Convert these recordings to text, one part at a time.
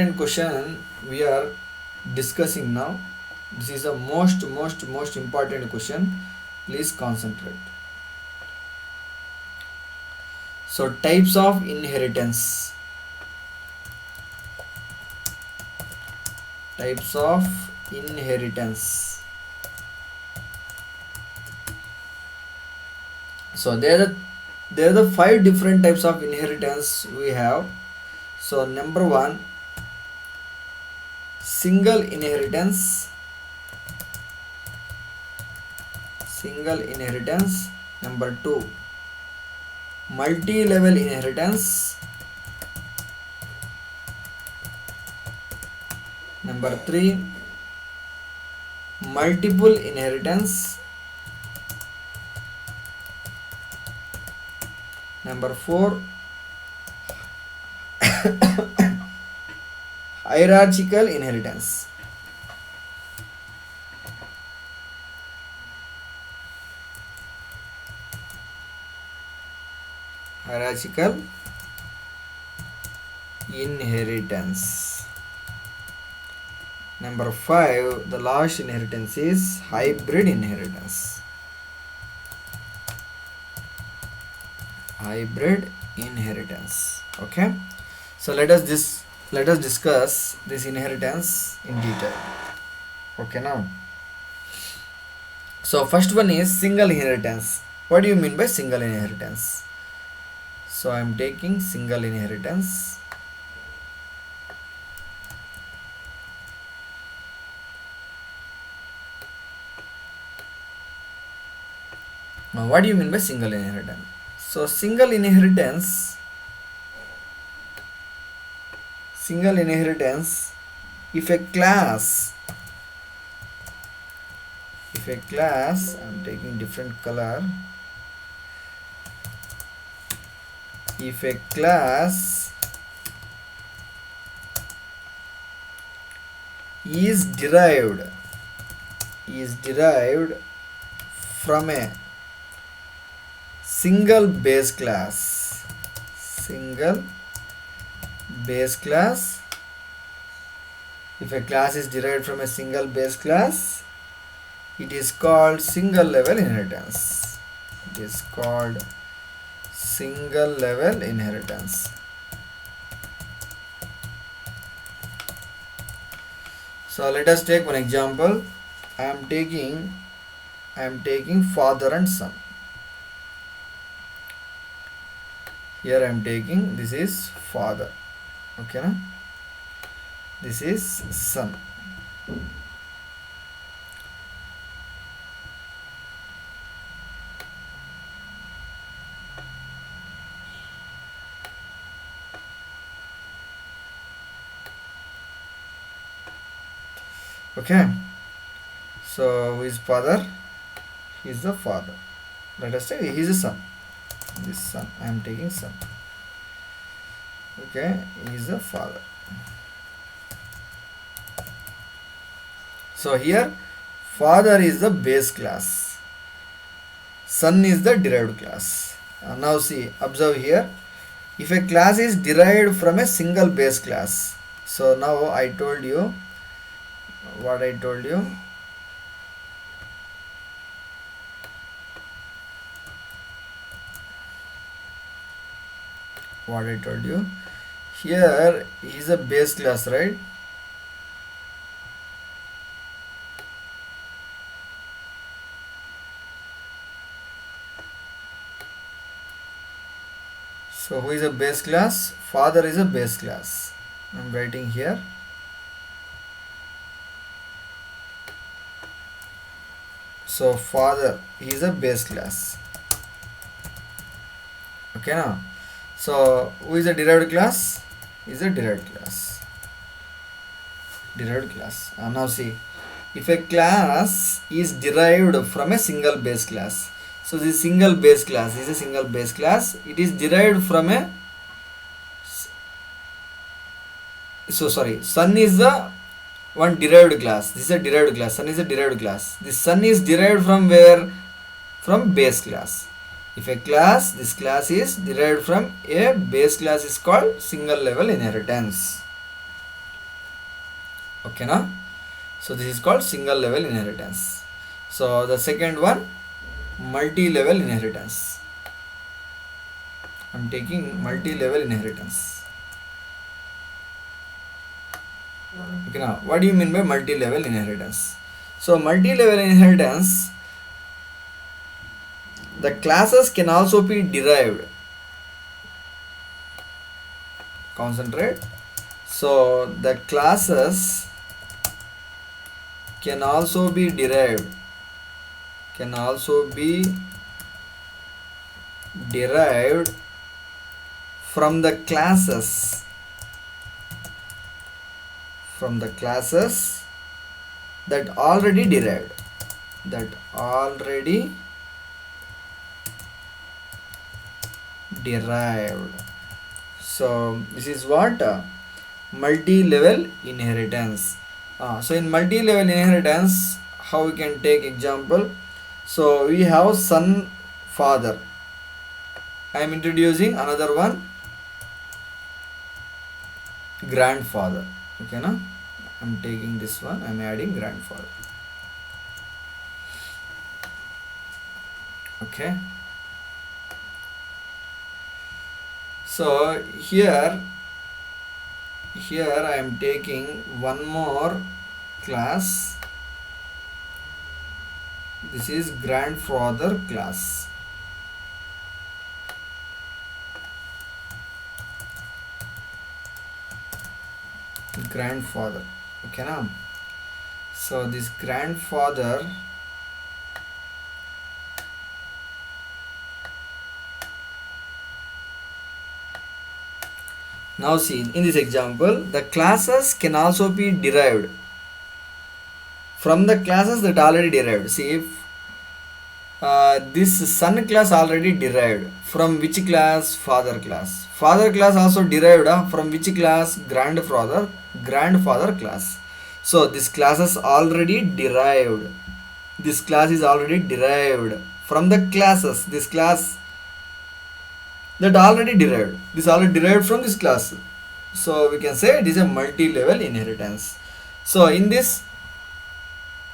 Question we are discussing now. This is the most important question. Please concentrate. So types of inheritance. Types of inheritance. So there are the five different types of inheritance we have. So number one, single inheritance. Single inheritance. Number two, multi-level inheritance. Number three, multiple inheritance. Number four, hierarchical inheritance. Hierarchical inheritance. Number five, the last inheritance is hybrid inheritance. Hybrid inheritance. Okay. So let us discuss this inheritance in detail. Okay now. So first one is single inheritance. What do you mean by single inheritance? So I am taking single inheritance. Now what do you mean by single inheritance? So single inheritance, if a class, I'm taking different color, if a class is derived from a single base class, if a class is derived from a single base class, it is called single level inheritance. So let us take one example. I am taking father and son. Here I am taking, this is father, okay na? This is son. Okay, so who is father? He is the father. Let us say he is a son. This son, I am taking son. Okay, he is the father. So here father is the base class, son is the derived class. Now see, observe here, if a class is derived from a single base class, so now I told you what I told you. Here is a base class, right? So who is a base class? Father is a base class. I am writing here. So father is a base class. Okay now. So who is a derived class? Is a derived class. Now see, if a class is derived from a single base class, so this single base class is a single base class. It is derived from a, son is the one derived class. This is a derived class. Son is a derived class. This son is derived from where? From base class. If a class, this class is derived from a base class, is called single level inheritance. Okay, na? So this is called single level inheritance. So the second one, multi-level inheritance. I'm taking multi-level inheritance. Okay, now what do you mean by multi-level inheritance? So multi-level inheritance, the classes can also be derived. Concentrate. So the classes can also be derived. Can also be derived from the classes. From the classes that already derived. That already derived. So this is what multi-level inheritance. So in multi-level inheritance, how we can take example? So we have son, father. I am introducing another one, grandfather. Okay, na? I am taking this one. I am adding grandfather. Okay. So here I am taking one more class. This is grandfather class. Grandfather. Okay, now. So this grandfather, now see in this example, the classes can also be derived from the classes that already derived. See, if this son class already derived from which class? Father class. Father class also derived from which class? Grandfather class. So this class is already derived. This class is already derived from the classes. This class that already derived. This already derived from this class. So we can say it is a multi-level inheritance. So in this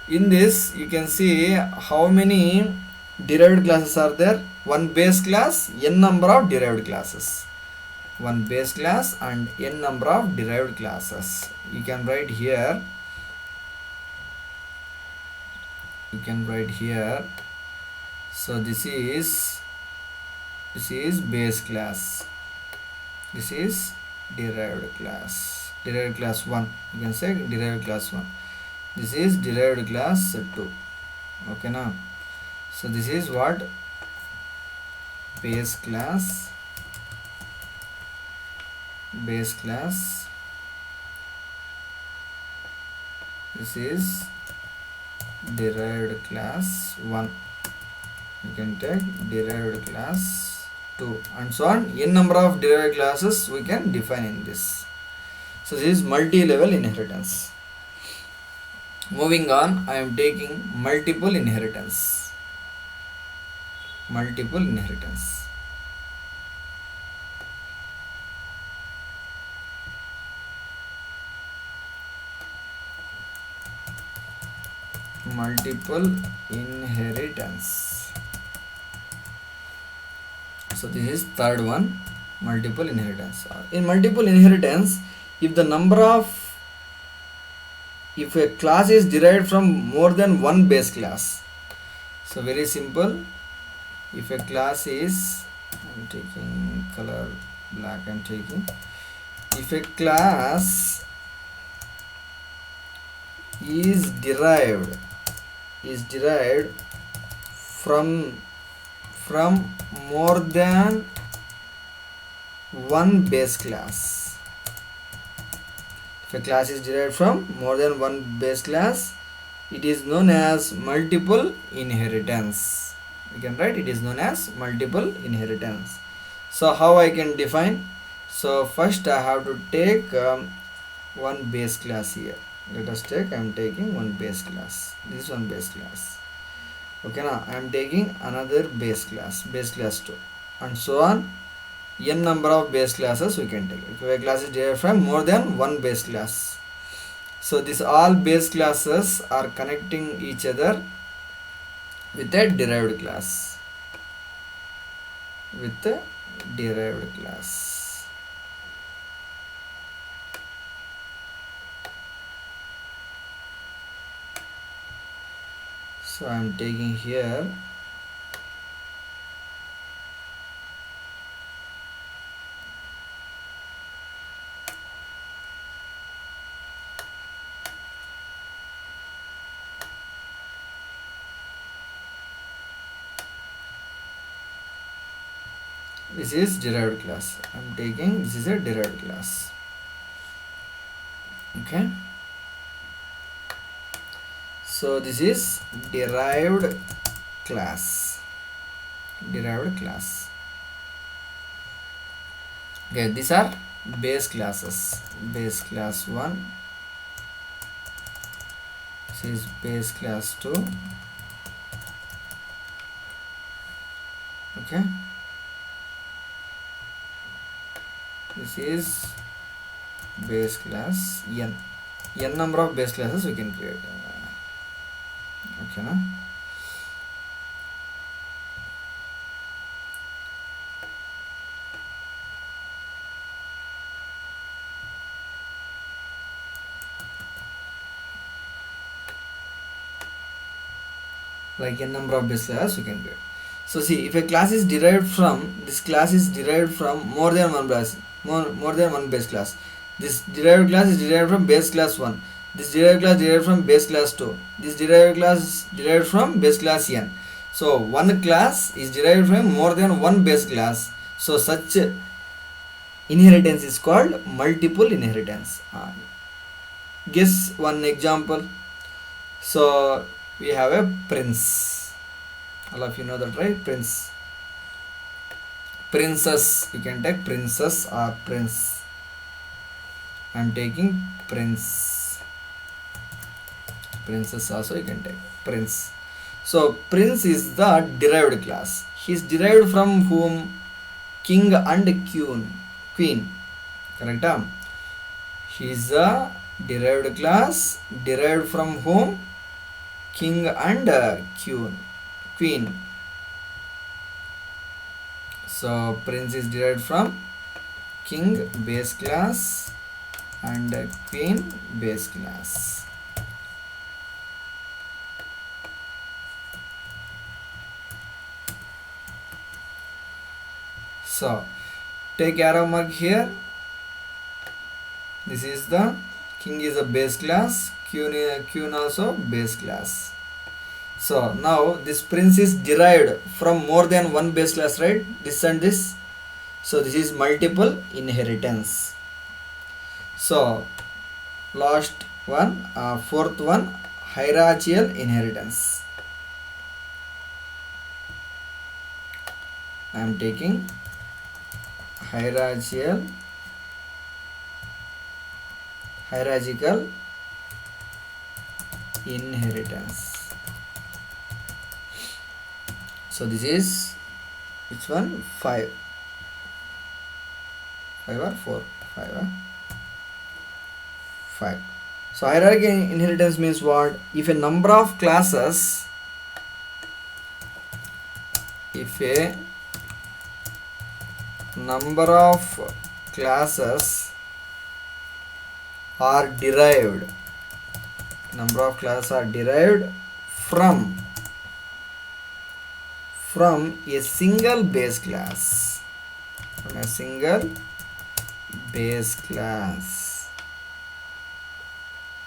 you can see how many derived classes are there. One base class, n number of derived classes. One base class and n number of derived classes. You can write here. So this is base class. This is derived class. Derived class 1. You can say derived class 1. This is derived class 2. Okay, now. So this is what? Base class. This is derived class 1. You can take derived class 2 and so on. N number of derived classes we can define in this. So this is multi-level inheritance. Moving on, I am taking multiple inheritance. Multiple inheritance. Multiple inheritance. So this is third one, multiple inheritance. In multiple inheritance, if a class is derived from more than one base class. So very simple. If a class is, I'm taking color black, if a class is derived from more than one base class. If a class is derived from more than one base class, it is known as multiple inheritance. You can write it is known as multiple inheritance. So how I can define? So first I have to take one base class here. Let us take, I am taking one base class. This is one base class. Okay, now I am taking another base class 2, and so on. N number of base classes we can take. If a class is derived from more than one base class. So this all base classes are connecting each other with a derived class. With a derived class. So I am taking here this is derived class. I am taking this is a derived class. Okay. So this is derived class. Derived class. Okay, these are base classes. Base class 1. This is base class 2. Okay. This is base class n. N number of base classes we can create. Okay, na? Like n number of base classes we can create. So see, if a class is derived from, this class is derived from more than one base, more than one base class. This derived class is derived from base class 1. This derived class derived from base class 2. This derived class derived from base class n. So one class is derived from more than one base class. So such inheritance is called multiple inheritance. Guess one example. So we have a prince. All of you know that, right? Prince. Princess. You can take princess or prince. I am taking prince. Princess also you can take. Prince. So prince is the derived class. He is derived from whom? King and queen. Correct? He is a derived class. Derived from whom? King and queen. So prince is derived from king base class and queen base class. So take arrow mark here. This is the king is a base class, queen also base class. So now this prince is derived from more than one base class, right? This and this. So this is multiple inheritance. So last one, fourth one, hierarchical inheritance. I am taking hierarchical inheritance. So this is which one? 5. 5 or 4? 5. 5. So hierarchical inheritance means what? If a number of classes, are derived, from a single base class,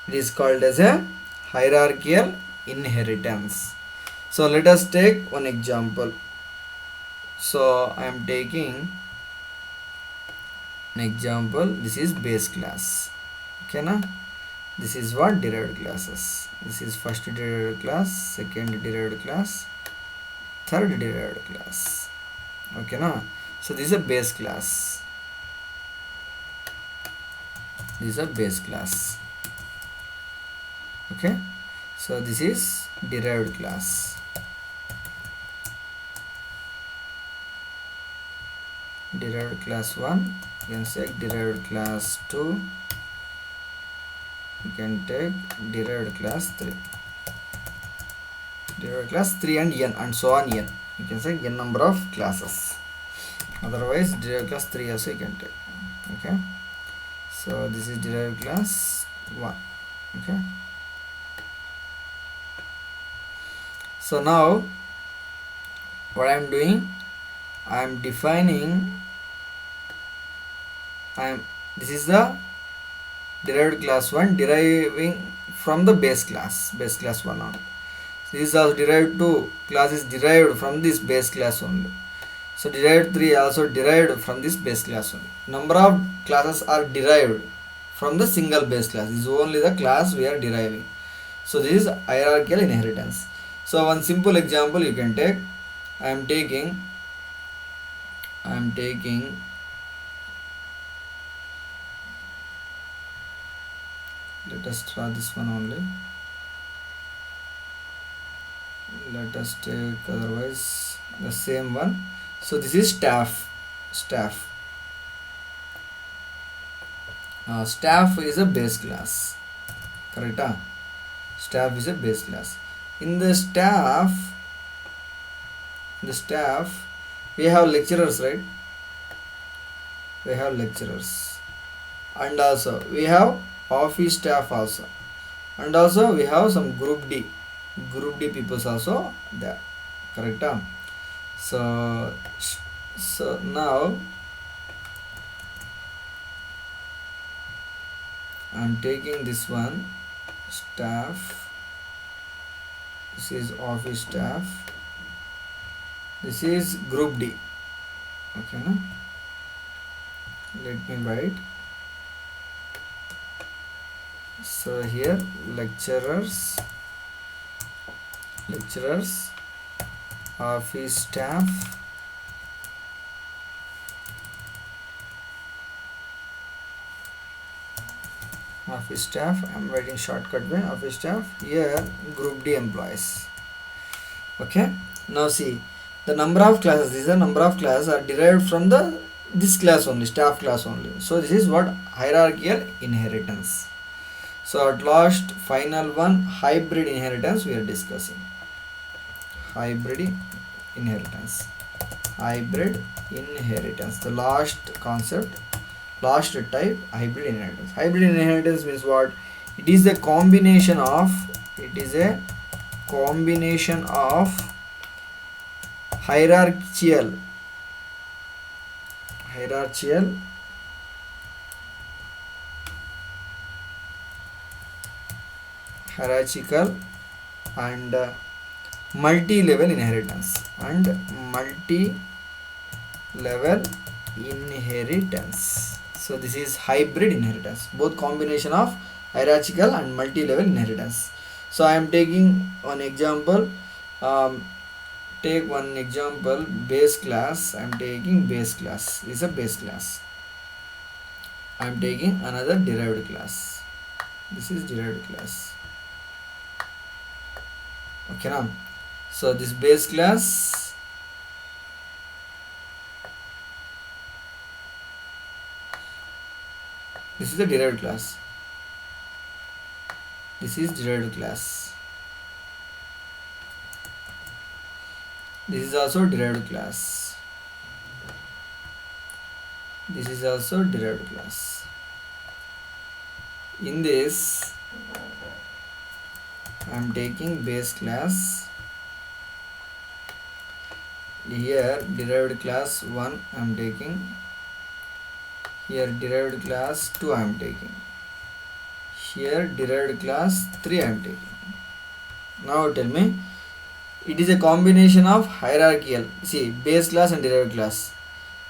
it is called as a hierarchical inheritance. So let us take one example. So I am taking an example. This is base class. Okay, na? This is what? Derived classes. This is first derived class, second derived class, third derived class. Okay, na? So this is a base class. This is a base class. Okay, so this is derived class. Derived class 1, you can say derived class 2, you can take derived class 3. Derived class 3 and n and so on n. You can say n number of classes. Otherwise derived class 3 also you can take. Okay. So this is derived class 1. Okay. So now what I am doing, I am defining, this is the derived class 1 deriving from the base class 1 on. This is also derived 2 class is derived from this base class only. So derived 3 also derived from this base class only. Number of classes are derived from the single base class. This is only the class we are deriving. So this is hierarchical inheritance. So one simple example you can take. I am taking let us draw this one only. Let us take otherwise the same one. So this is staff. Staff is a base class, correct? Staff is a base class. In the staff we have lecturers, right? We have lecturers, and also we have office staff also, and also we have some group D peoples also there, correct? So now I am taking this one staff. This is office staff. This is group D. Okay, no? Let me write. So here lecturers, office staff, I'm writing shortcut way, office staff. Here group D employees. Okay, now see the number of classes. These are number of classes are derived from this class only, staff class only. So this is what hierarchical inheritance. So at last, final one, hybrid inheritance we are discussing. Hybrid inheritance. The last concept, last type, hybrid inheritance. Hybrid inheritance means what? It is a combination of hierarchical and multi-level inheritance So this is hybrid inheritance, both combination of hierarchical and multi-level inheritance. So I am taking one example. Take one example, base class. I am taking base class. This is a base class. I am taking another derived class. This is derived class. Okay, now so this base class, this is the derived class. This is derived class. This is also derived class. This is also derived class. In this I am taking base class. Here derived class 1 I am taking. Here derived class 2 I am taking. Here derived class 3 I am taking. Now tell me, it is a combination of hierarchical. See, base class and derived class.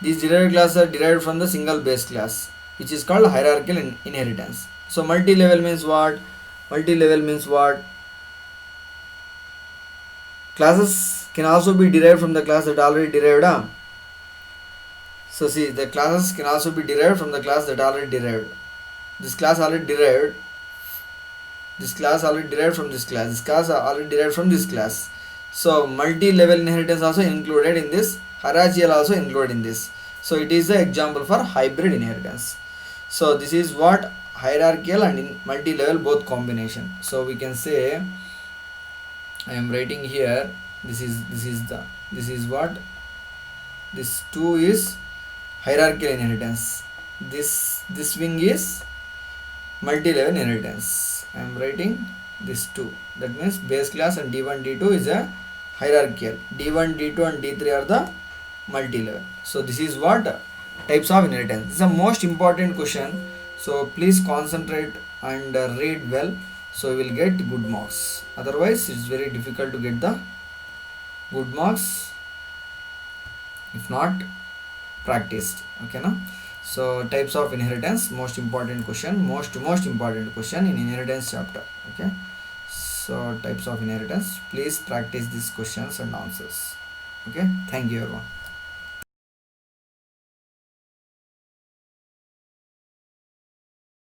These derived classes are derived from the single base class, which is called hierarchical inheritance. So multi-level means what? Classes can also be derived from the class that already derived. So see, the classes can also be derived from the class that already derived. This class already derived. This class already derived from this class. This class already derived from this class. So multi-level inheritance also included in this. Hierarchical also included in this. So it is the example for hybrid inheritance. So this is what hierarchical and in multi-level both combination. So we can say I am writing here, this is what, this 2 is hierarchical inheritance, this wing is multi-level inheritance. I am writing this 2, that means base class, and d1 d2 is a hierarchical, d1 d2 and d3 are the multi-level. So this is what types of inheritance. This is the most important question, so please concentrate and read well, so you will get good marks. Otherwise it's very difficult to get the good marks if not practiced. Okay, now, so types of inheritance, most important question, most important question in inheritance chapter. Okay, so types of inheritance, please practice these questions and answers. Okay, thank you everyone.